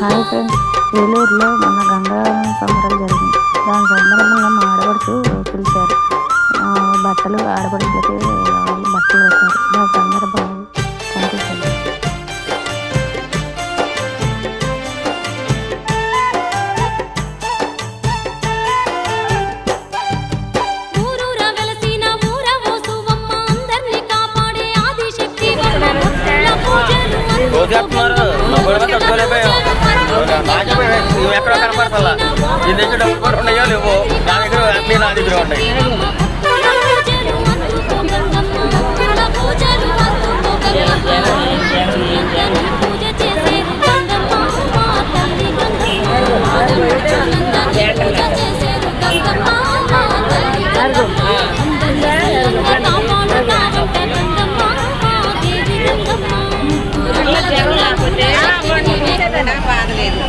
Hi friends, ఏలూరులో మొన్న గంగా సంబరాలు జరిగింది. దాని సందర్భంగా మా ఆడపడుచు పిలిచారు. బట్టలు ఆడపడుచులకి బట్టలు పెట్టారు. దాని సందర్భంగా కనిపించింది. ఎక్కడో కనపడతా ఈ దగ్గర డబ్బులు కూడా ఉన్నాయో లేవో నా దగ్గర అన్నీ నా దగ్గర ఉన్నాయి. బాధలేదు.